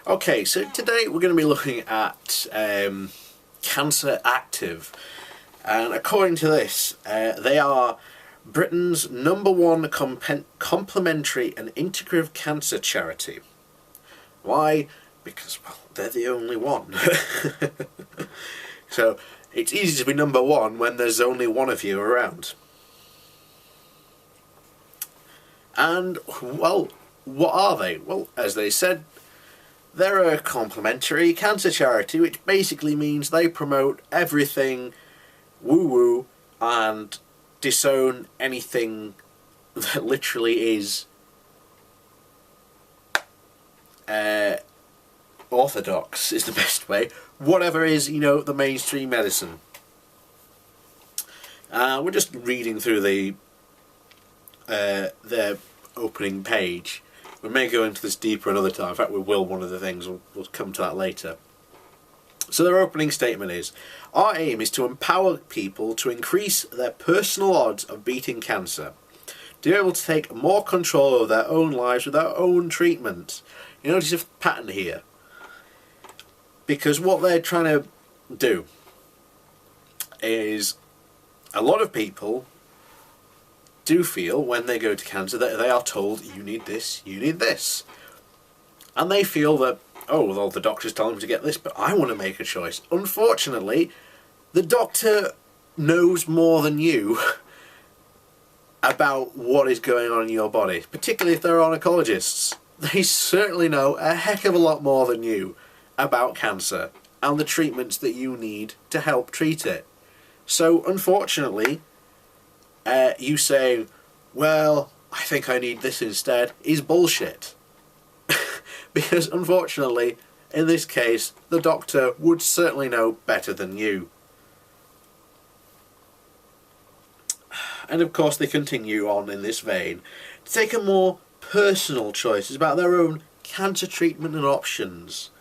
Okay, so today we're going to be looking at Canceractive, and according to this, they are Britain's #1 complementary and integrative cancer charity. Why? Because, well, they're the only one. So it's easy to be #1 when there's only one of you around. And, well, what are they? Well, as they said, they're a complementary cancer charity, which basically means they promote everything woo-woo and disown anything that literally is orthodox, is the best way. Whatever is, the mainstream medicine. We're just reading through their opening page. We may go into this deeper another time. In fact, we will. One of the things, we'll come to that later. So their opening statement is, our aim is to empower people to increase their personal odds of beating cancer, to be able to take more control of their own lives with their own treatment. You notice a pattern here. Because what they're trying to do is, a lot of people do feel when they go to cancer that they are told, you need this, you need this. And they feel that, oh, well, the doctor's telling me to get this, but I want to make a choice. Unfortunately, the doctor knows more than you about what is going on in your body, particularly if they're oncologists. They certainly know a heck of a lot more than you about cancer and the treatments that you need to help treat it. So, unfortunately, you saying, well, I think I need this instead, is bullshit. Because, unfortunately, in this case, the doctor would certainly know better than you. And of course they continue on in this vein to take a more personal choices about their own cancer treatment and options.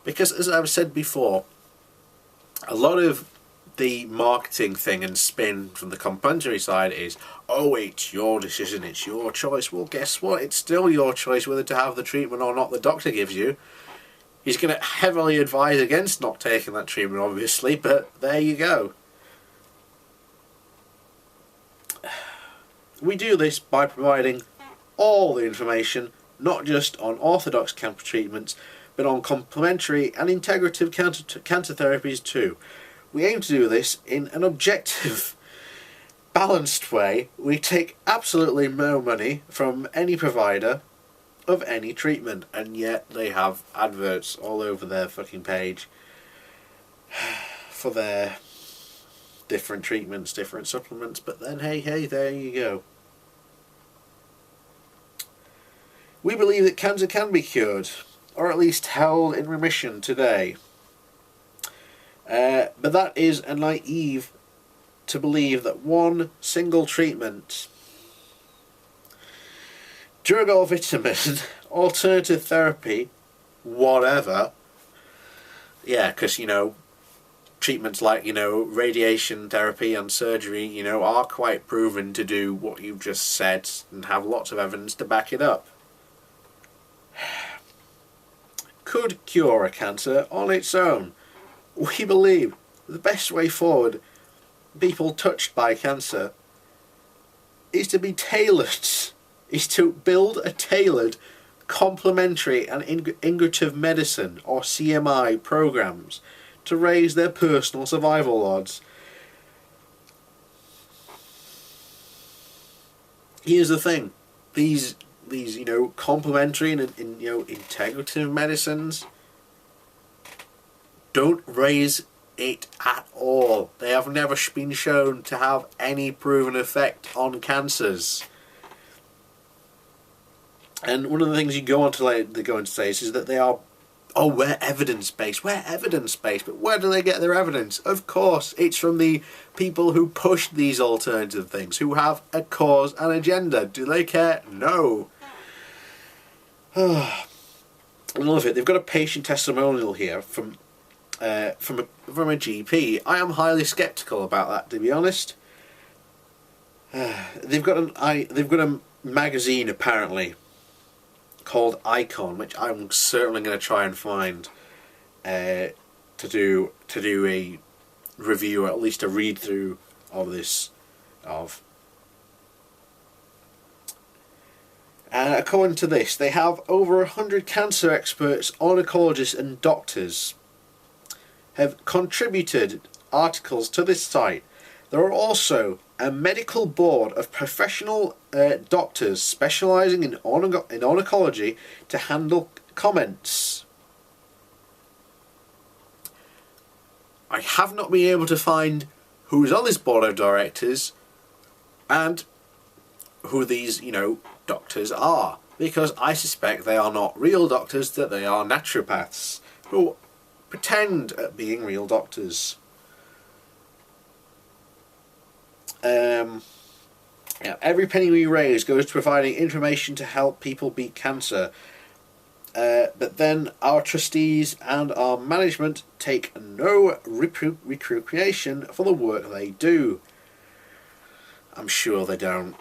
Because, as I've said before, a lot of the marketing thing and spin from the complementary side is, oh, it's your decision, it's your choice. Well, guess what? It's still your choice whether to have the treatment or not the doctor gives you. He's going to heavily advise against not taking that treatment, obviously, but there you go. We do this by providing all the information, not just on orthodox cancer treatments, but on complementary and integrative cancer therapies too. We aim to do this in an objective, balanced way. We take absolutely no money from any provider of any treatment, and yet they have adverts all over their fucking page for their different treatments, different supplements, but then hey, there you go. We believe that cancer can be cured, or at least held in remission today. But that is a naive to believe that one single treatment, drug or vitamin, alternative therapy, whatever, yeah, because, treatments like, radiation therapy and surgery, are quite proven to do what you've just said and have lots of evidence to back it up. Could cure a cancer on its own. We believe the best way forward, people touched by cancer, is to be tailored, is to build a tailored complementary and integrative medicine, or CMI, programs to raise their personal survival odds. Here's the thing, these complementary and integrative medicines don't raise it at all. They have never been shown to have any proven effect on cancers. And one of the things you go on to say is that they are, we're evidence-based. We're evidence-based, but where do they get their evidence? Of course, it's from the people who push these alternative things, who have a cause and agenda. Do they care? No. I love it. They've got a patient testimonial here from a GP. I am highly sceptical about that, to be honest. They've got a magazine apparently called Icon, which I'm certainly going to try and find to do a review, or at least a read through of this of. According to this, they have over 100 cancer experts, oncologists and doctors have contributed articles to this site. There are also a medical board of professional doctors specialising in oncology to handle comments. I have not been able to find who's on this board of directors and who these, doctors are, because I suspect they are not real doctors, that they are naturopaths who pretend at being real doctors. Every penny we raise goes to providing information to help people beat cancer. But then our trustees and our management take no recuperation for the work they do. I'm sure they don't.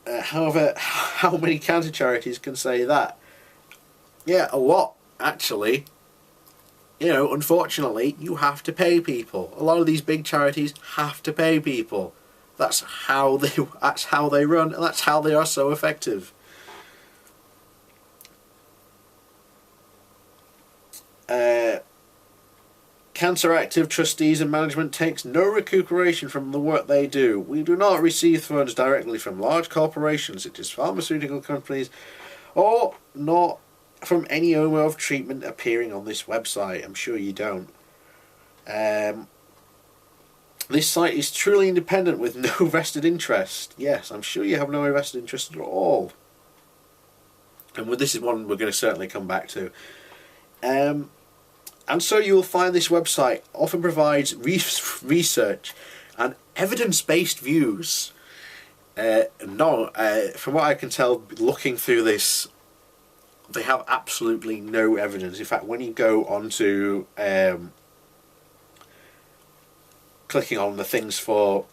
However, how many cancer charities can say that? Yeah, a lot, actually. Unfortunately, you have to pay people. A lot of these big charities have to pay people. That's how they run, and that's how they are so effective. Canceractive trustees and management takes no recuperation from the work they do. We do not receive funds directly from large corporations such as pharmaceutical companies, or not from any owner of treatment appearing on this website. I'm sure you don't. This site is truly independent with no vested interest. Yes, I'm sure you have no vested interest at all. And this is one we're going to certainly come back to. And so you will find this website often provides research and evidence-based views. From what I can tell, looking through this, they have absolutely no evidence. In fact, when you go onto clicking on the things for,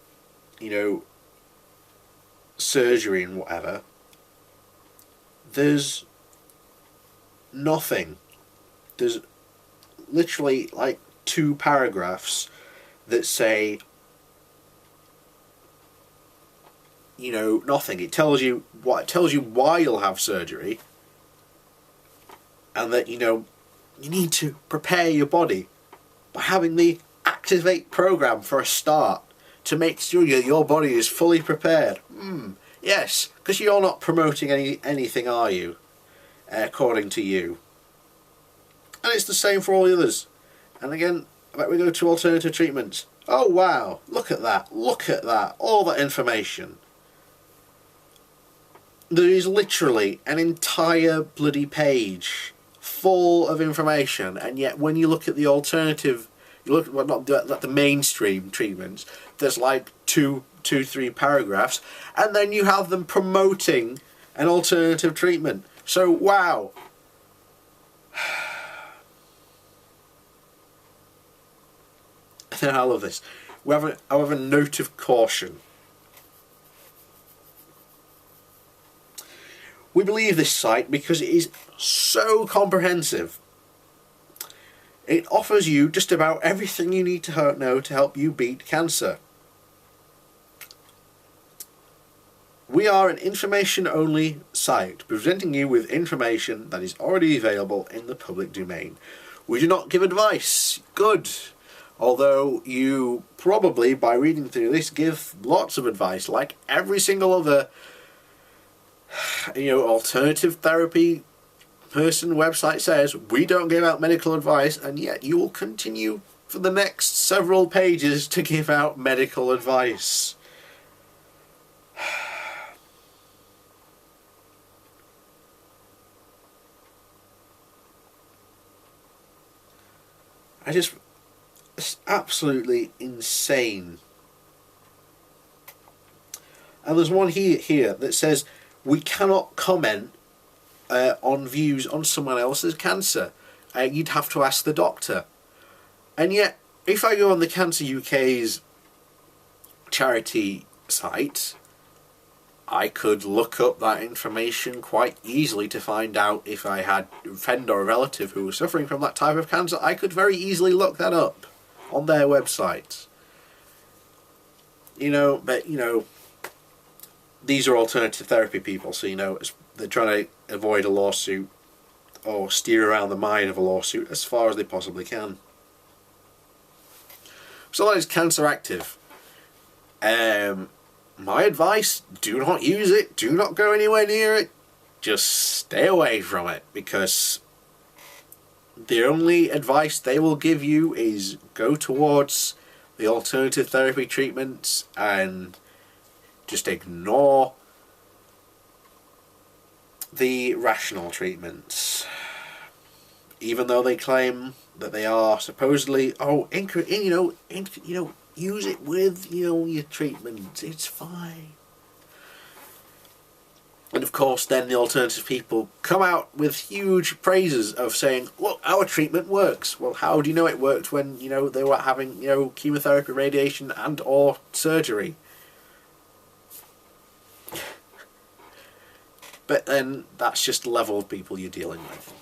surgery and whatever, there's nothing. There's literally like 2 paragraphs that say, nothing. It tells you why you'll have surgery, and that you need to prepare your body by having the Activate program for a start to make sure your body is fully prepared. Yes, because you're not promoting anything, are you? According to you. And it's the same for all the others. And again, I bet we go to alternative treatments. Oh wow, look at that, all that information. There is literally an entire bloody page full of information, and yet when you look at the alternative, not the mainstream treatments, there's like 2-3 paragraphs, and then you have them promoting an alternative treatment. So wow. I love this. We have a note of caution. We believe this site because it is so comprehensive. It offers you just about everything you need to know to help you beat cancer. We are an information-only site, presenting you with information that is already available in the public domain. We do not give advice. Good. Although you probably, by reading through this, give lots of advice, like every single other, alternative therapy person website says. We don't give out medical advice, and yet you will continue for the next several pages to give out medical advice. It's absolutely insane. And there's one here that says we cannot comment on views on someone else's cancer. You'd have to ask the doctor. And yet, if I go on the Cancer UK's charity site, I could look up that information quite easily to find out if I had a friend or a relative who was suffering from that type of cancer. I could very easily look that up on their website. You know, but, you know, these are alternative therapy people, so, you know, they're trying to avoid a lawsuit or steer around the mine of a lawsuit as far as they possibly can. So that is Canceractive. My advice, do not use it, do not go anywhere near it, just stay away from it, because the only advice they will give you is go towards the alternative therapy treatments and just ignore the rational treatments, even though they claim that they are supposedly, use it with, your treatment, it's fine. And of course then the alternative people come out with huge praises of saying, look, our treatment works. Well, how do you know it worked when, they were having, chemotherapy, radiation and or surgery? But then that's just the level of people you're dealing with.